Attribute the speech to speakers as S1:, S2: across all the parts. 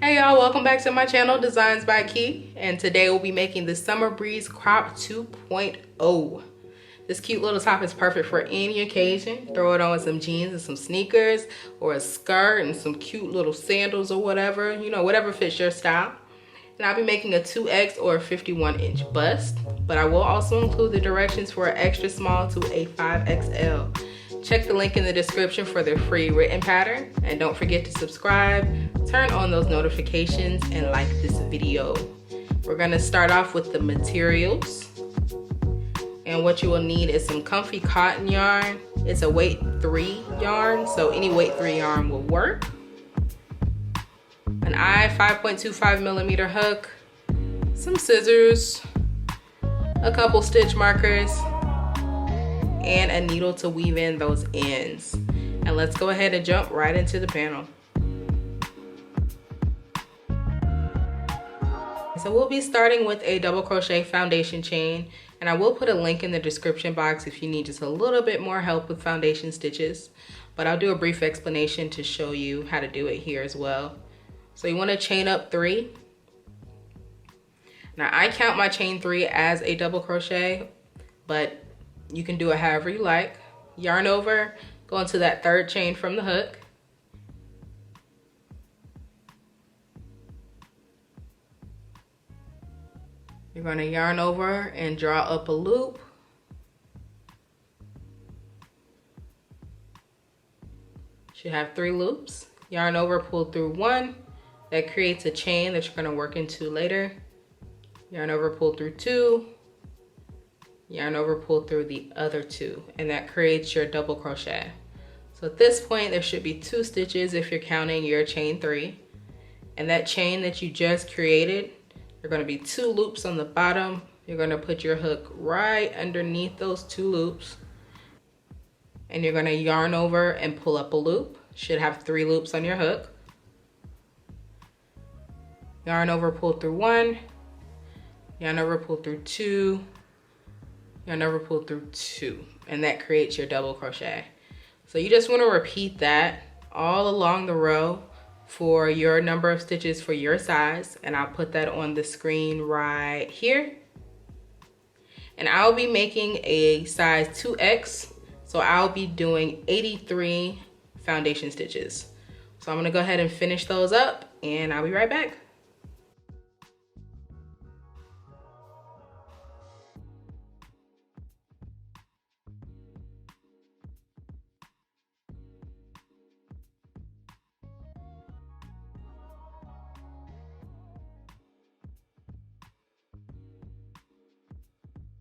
S1: Hey y'all, welcome back to my channel, Designs by Key, and today we'll be making the Summer Breeze Crop 2.0. This cute little top is perfect for any occasion. Throw it on with some jeans and some sneakers, or a skirt and some cute little sandals or whatever, you know, whatever fits your style. And I'll be making a 2X or a 51-inch bust, but I will also include the directions for an extra small to a 5XL. Check the link in the description for the free written pattern, and don't forget to subscribe, turn on those notifications, and like this video. We're gonna start off with the materials, and what you will need is some comfy cotton yarn. It's a weight 3 yarn, so any weight 3 yarn will work. An I 5.25mm hook, some scissors, a couple stitch markers, and a needle to weave in those ends. And let's go ahead and jump right into the panel. So we'll be starting with a double crochet foundation chain, and I will put a link in the description box if you need just a little bit more help with foundation stitches, but I'll do a brief explanation to show you how to do it here as well. So you want to chain up 3. Now I count my chain 3 as a double crochet, but you can do it however you like. Yarn over, go into that 3rd chain from the hook. You're going to yarn over and draw up a loop. Should have 3 loops. Yarn over, pull through 1. That creates a chain that you're going to work into later. Yarn over, pull through 2. Yarn over, pull through the other 2, and that creates your double crochet. So at this point there should be 2 stitches if you're counting your chain 3, and that chain that you just created, there are going to be 2 loops on the bottom. You're going to put your hook right underneath those 2 loops, and you're going to yarn over and pull up a loop. Should have 3 loops on your hook. Yarn over, pull through 1, yarn over, pull through 2, yarn over, pull through 2, and that creates your double crochet. So you just want to repeat that all along the row for your number of stitches for your size, and I'll put that on the screen right here. And I'll be making a size 2X, so I'll be doing 83 foundation stitches. So I'm going to go ahead and finish those up, and I'll be right back.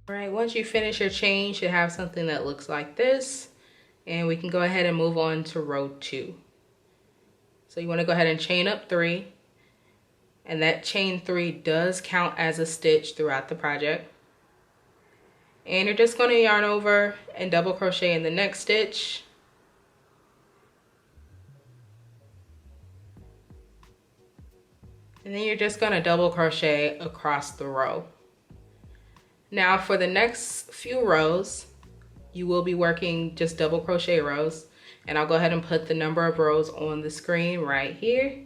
S1: All right, once you finish your chain, you should have something that looks like this, and we can go ahead and move on to row 2. So you want to go ahead and chain up 3, and that chain 3 does count as a stitch throughout the project. And you're just going to yarn over and double crochet in the next stitch. And then you're just going to double crochet across the row. Now for the next few rows, you will be working just double crochet rows, and I'll go ahead and put the number of rows on the screen right here.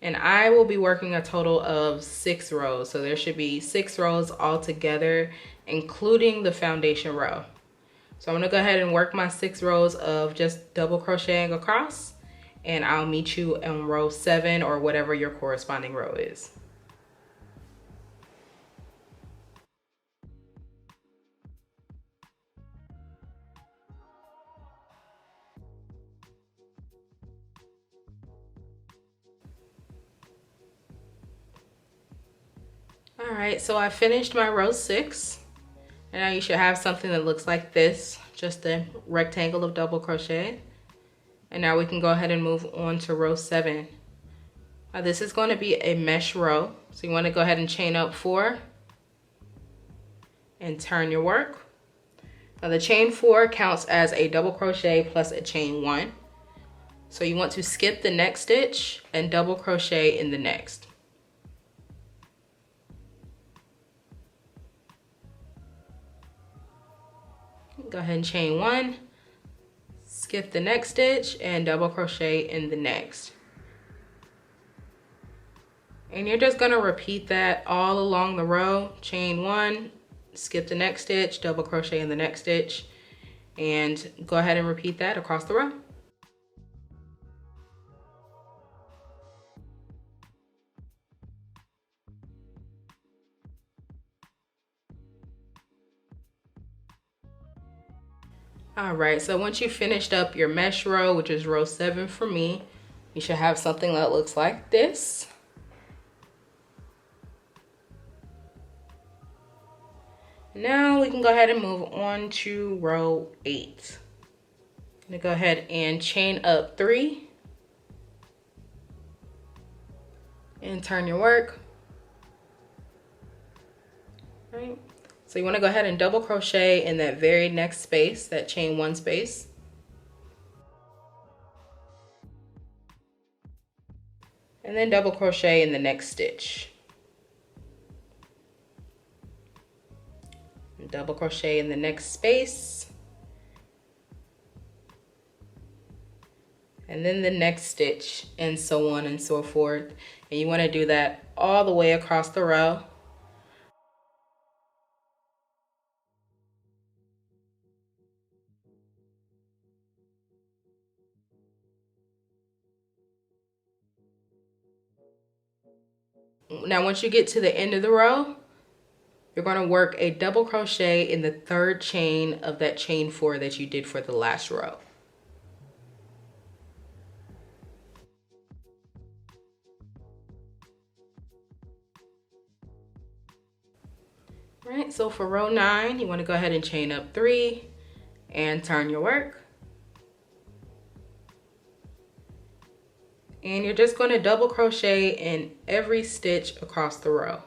S1: And I will be working a total of 6 rows, so there should be 6 rows all together, including the foundation row. So I'm gonna go ahead and work my 6 rows of just double crocheting across, and I'll meet you on row 7 or whatever your corresponding row is. All right, so I finished my row 6, and now you should have something that looks like this, just a rectangle of double crochet. And now we can go ahead and move on to row 7. Now this is going to be a mesh row, so you want to go ahead and chain up 4 and turn your work. Now the chain 4 counts as a double crochet plus a chain 1. So you want to skip the next stitch and double crochet in the next. Go ahead and chain 1, skip the next stitch and double crochet in the next. And you're just gonna repeat that all along the row. Chain one, skip the next stitch, double crochet in the next stitch, and go ahead and repeat that across the row. All right, so once you finished up your mesh row, which is row 7 for me, you should have something that looks like this. Now we can go ahead and move on to row 8. I'm gonna go ahead and chain up 3 and turn your work. All right. So you want to go ahead and double crochet in that very next space, that chain 1 space. And then double crochet in the next stitch. And double crochet in the next space. And then the next stitch, and so on and so forth. And you want to do that all the way across the row. Now once you get to the end of the row, you're going to work a double crochet in the 3rd chain of that chain 4 that you did for the last row. All right, so for row 9, you want to go ahead and chain up 3 and turn your work. And you're just going to double crochet in every stitch across the row.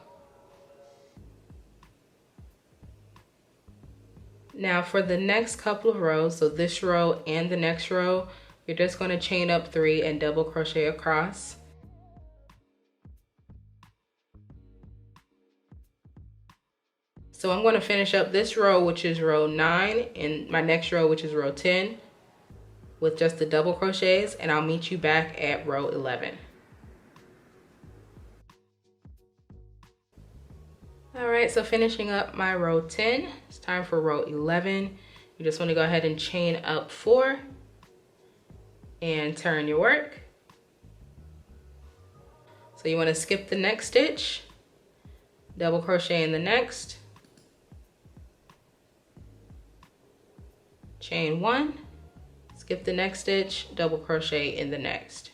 S1: Now for the next couple of rows, so this row and the next row, you're just going to chain up 3 and double crochet across. So I'm going to finish up this row, which is row 9, and my next row, which is row 10, with just the double crochets, and I'll meet you back at row 11. All right, so finishing up my row 10, it's time for row 11. You just want to go ahead and chain up 4 and turn your work. So you want to skip the next stitch, double crochet in the next, chain 1, skip the next stitch, double crochet in the next.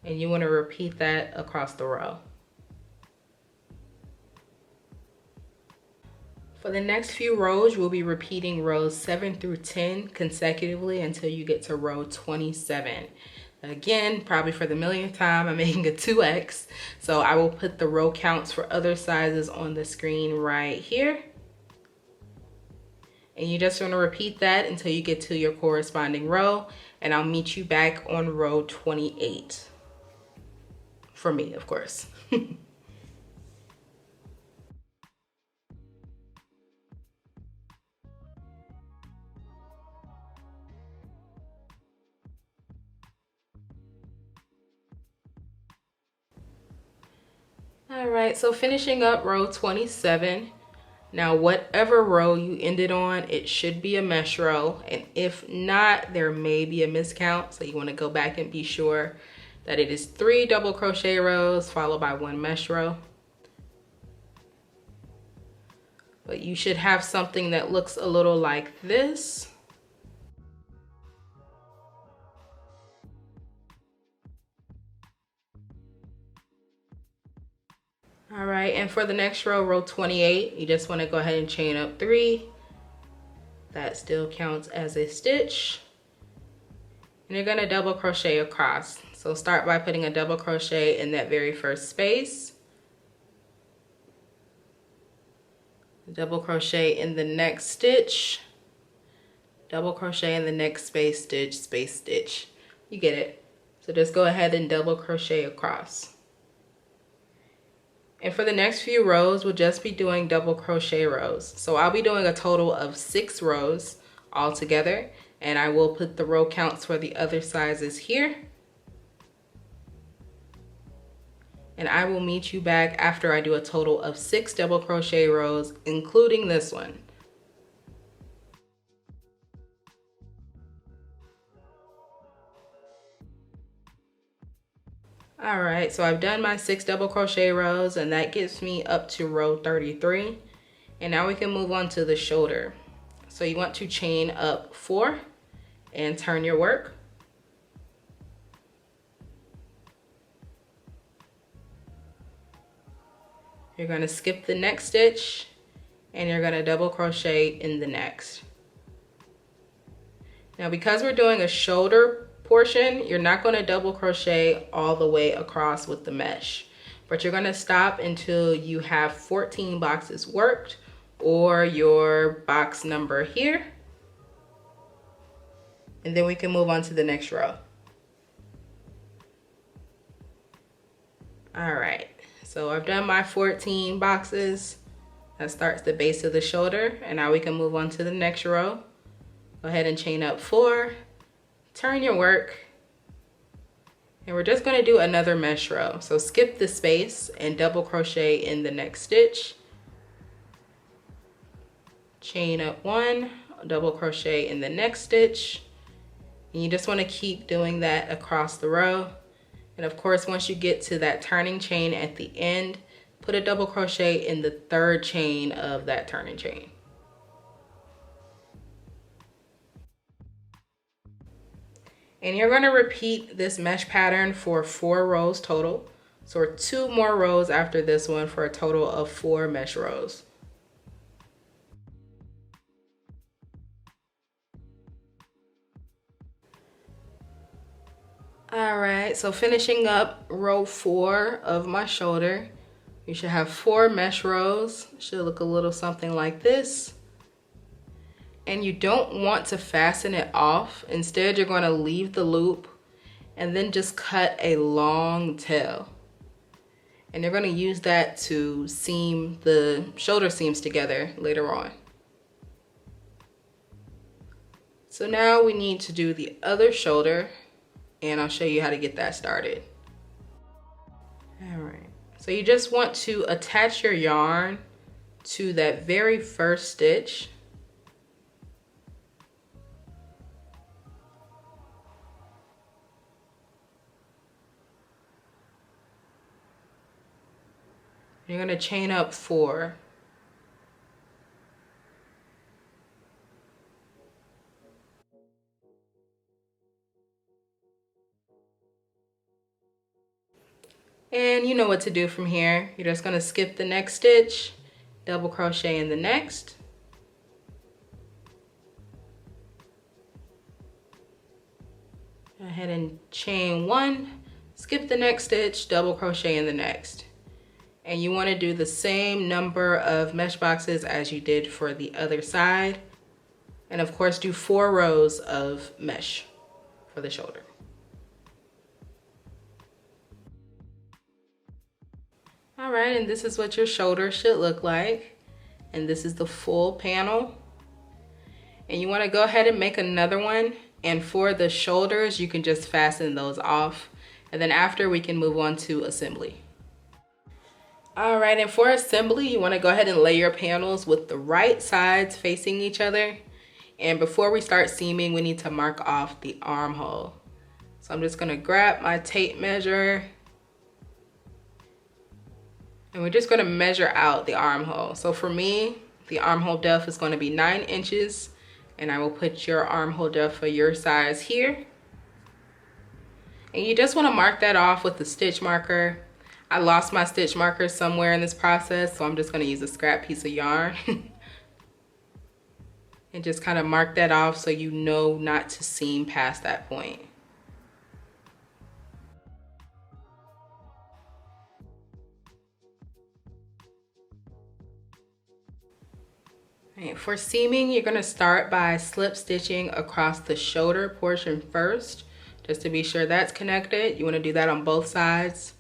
S1: And you want to repeat that across the row. For the next few rows, we'll be repeating rows 7 through 10 consecutively until you get to row 27. Again, probably for the millionth time, I'm making a 2X. So I will put the row counts for other sizes on the screen right here. And you just want to repeat that until you get to your corresponding row, and I'll meet you back on row 28. For me, of course. All right, so finishing up row 27. Now, whatever row you ended on, it should be a mesh row. And if not, there may be a miscount. So you want to go back and be sure that it is 3 double crochet rows followed by 1 mesh row. But you should have something that looks a little like this. All right, and for the next row, row 28, you just want to go ahead and chain up 3. That still counts as a stitch. And you're going to double crochet across. So start by putting a double crochet in that very first space. Double crochet in the next stitch. Double crochet in the next space, stitch, space, stitch. You get it. So just go ahead and double crochet across. And for the next few rows, we'll just be doing double crochet rows. So I'll be doing a total of 6 rows all together, and I will put the row counts for the other sizes here. and I will meet you back after I do a total of 6 double crochet rows, including this one. All right, so I've done my 6 double crochet rows, and that gets me up to row 33. And now we can move on to the shoulder. So you want to chain up 4 and turn your work. You're going to skip the next stitch and you're going to double crochet in the next. Now because we're doing a shoulder portion, you're not going to double crochet all the way across with the mesh, but you're going to stop until you have 14 boxes worked, or your box number here, and then we can move on to the next row. All right, so I've done my 14 boxes. That starts the base of the shoulder, and now we can move on to the next row. Go ahead and chain up 4, turn your work, and we're just going to do another mesh row. So skip the space and double crochet in the next stitch. Chain up 1, double crochet in the next stitch, and you just want to keep doing that across the row. And of course, once you get to that turning chain at the end, put a double crochet in the 3rd chain of that turning chain. And you're going to repeat this mesh pattern for 4 rows total. So 2 more rows after this one for a total of 4 mesh rows. All right, so finishing up row 4 of my shoulder, you should have 4 mesh rows. It should look a little something like this. And you don't want to fasten it off. Instead, you're going to leave the loop and then just cut a long tail. And you're going to use that to seam the shoulder seams together later on. So now we need to do the other shoulder, and I'll show you how to get that started. All right, so you just want to attach your yarn to that very first stitch. You're going to chain up 4. And you know what to do from here. You're just going to skip the next stitch, double crochet in the next. Go ahead and chain 1, skip the next stitch, double crochet in the next. And you want to do the same number of mesh boxes as you did for the other side. And of course, do 4 rows of mesh for the shoulder. All right, and this is what your shoulder should look like. And this is the full panel. And you want to go ahead and make another one. And for the shoulders, you can just fasten those off. And then after, we can move on to assembly. All right, and for assembly, you want to go ahead and lay your panels with the right sides facing each other. And before we start seaming, we need to mark off the armhole. So I'm just going to grab my tape measure. And we're just going to measure out the armhole. So for me, the armhole depth is going to be 9 inches. And I will put your armhole depth for your size here. And you just want to mark that off with the stitch marker. I lost my stitch marker somewhere in this process, so I'm just going to use a scrap piece of yarn. And just kind of mark that off so you know not to seam past that point. Right, for seaming, you're going to start by slip stitching across the shoulder portion first, just to be sure that's connected. You want to do that on both sides.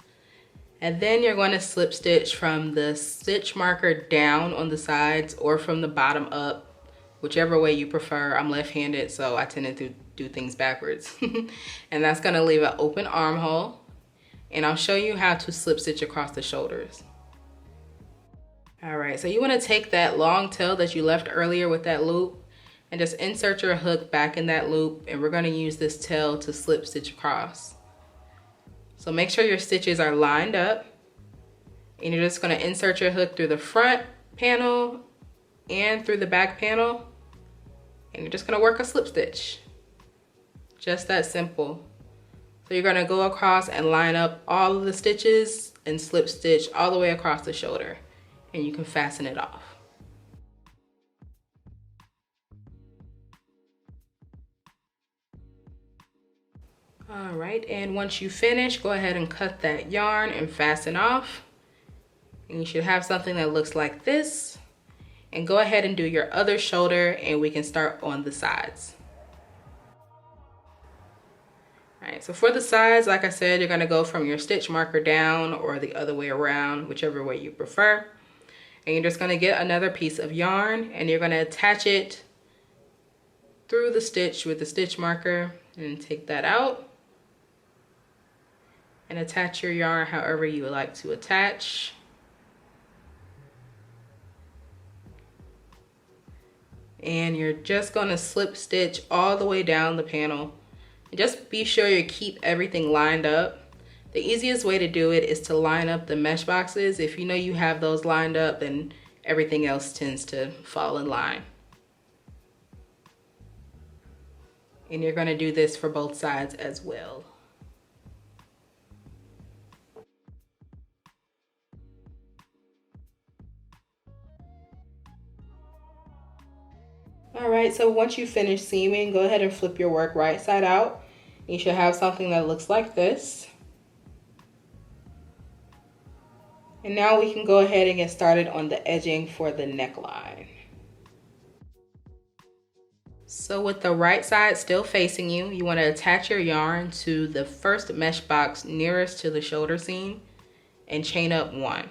S1: And then you're going to slip stitch from the stitch marker down on the sides or from the bottom up, whichever way you prefer. I'm left-handed, so I tend to do things backwards. And that's going to leave an open armhole. and I'll show you how to slip stitch across the shoulders. All right, so you want to take that long tail that you left earlier with that loop and just insert your hook back in that loop, and we're going to use this tail to slip stitch across. So make sure your stitches are lined up, and you're just going to insert your hook through the front panel and through the back panel, and you're just going to work a slip stitch. Just that simple. So you're going to go across and line up all of the stitches and slip stitch all the way across the shoulder, and you can fasten it off. All right, and once you finish, go ahead and cut that yarn and fasten off. And you should have something that looks like this. And go ahead and do your other shoulder, and we can start on the sides. All right, so for the sides, like I said, you're gonna go from your stitch marker down or the other way around, whichever way you prefer. And you're just gonna get another piece of yarn, and you're gonna attach it through the stitch with the stitch marker, and take that out. And attach your yarn however you would like to attach. And you're just going to slip stitch all the way down the panel. And just be sure you keep everything lined up. The easiest way to do it is to line up the mesh boxes. If you know you have those lined up, then everything else tends to fall in line. And you're going to do this for both sides as well. All right, so once you finish seaming, go ahead and flip your work right side out. You should have something that looks like this. And now we can go ahead and get started on the edging for the neckline. So with the right side still facing you, you want to attach your yarn to the first mesh box nearest to the shoulder seam and chain up 1.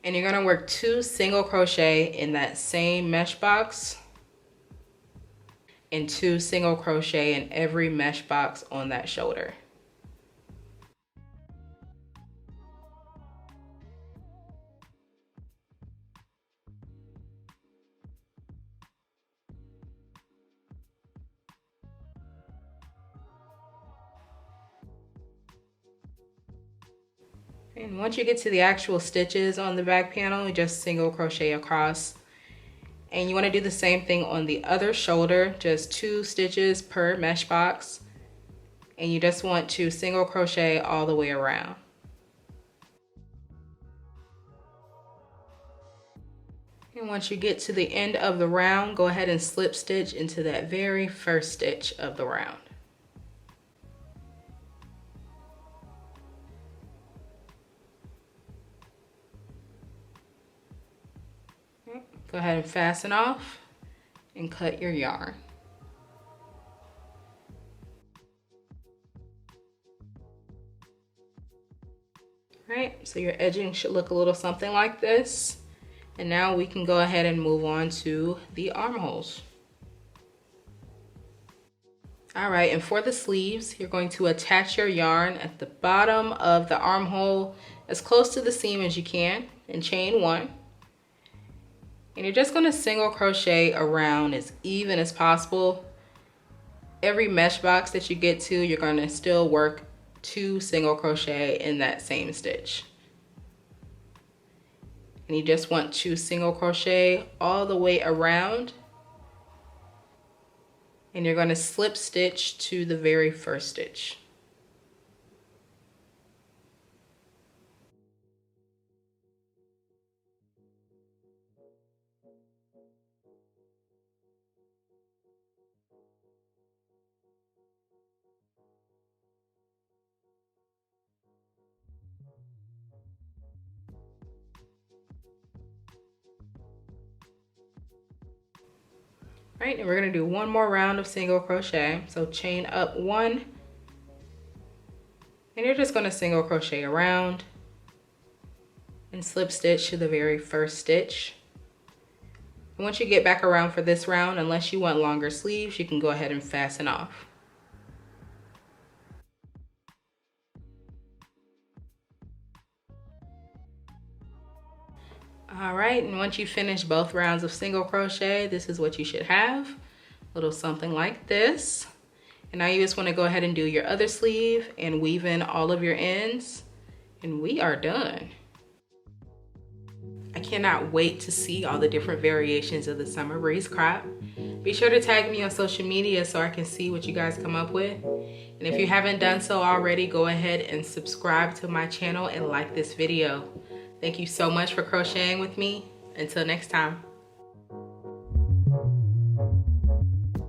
S1: And you're going to work 2 single crochet in that same mesh box and 2 single crochet in every mesh box on that shoulder. And once you get to the actual stitches on the back panel, you just single crochet across. And you want to do the same thing on the other shoulder, just 2 stitches per mesh box. And you just want to single crochet all the way around. And once you get to the end of the round, go ahead and slip stitch into that very first stitch of the round. Go ahead and fasten off and cut your yarn. All right, so your edging should look a little something like this. And now we can go ahead and move on to the armholes. All right, and for the sleeves, you're going to attach your yarn at the bottom of the armhole as close to the seam as you can and chain 1. And you're just going to single crochet around as even as possible. Every mesh box that you get to, you're going to still work 2 single crochet in that same stitch. And you just want to single crochet all the way around. And you're going to slip stitch to the very first stitch. Right, and we're going to do one more round of single crochet. So chain up 1, and you're just going to single crochet around and slip stitch to the very first stitch. And once you get back around for this round, unless you want longer sleeves, you can go ahead and fasten off. All right, and once you finish both rounds of single crochet, this is what you should have. A little something like this. And now you just want to go ahead and do your other sleeve and weave in all of your ends, and we are done. I cannot wait to see all the different variations of the summer breeze crop. Be sure to tag me on social media so I can see what you guys come up with. And if you haven't done so already, go ahead and subscribe to my channel and like this video. Thank you so much for crocheting with me. Until next time.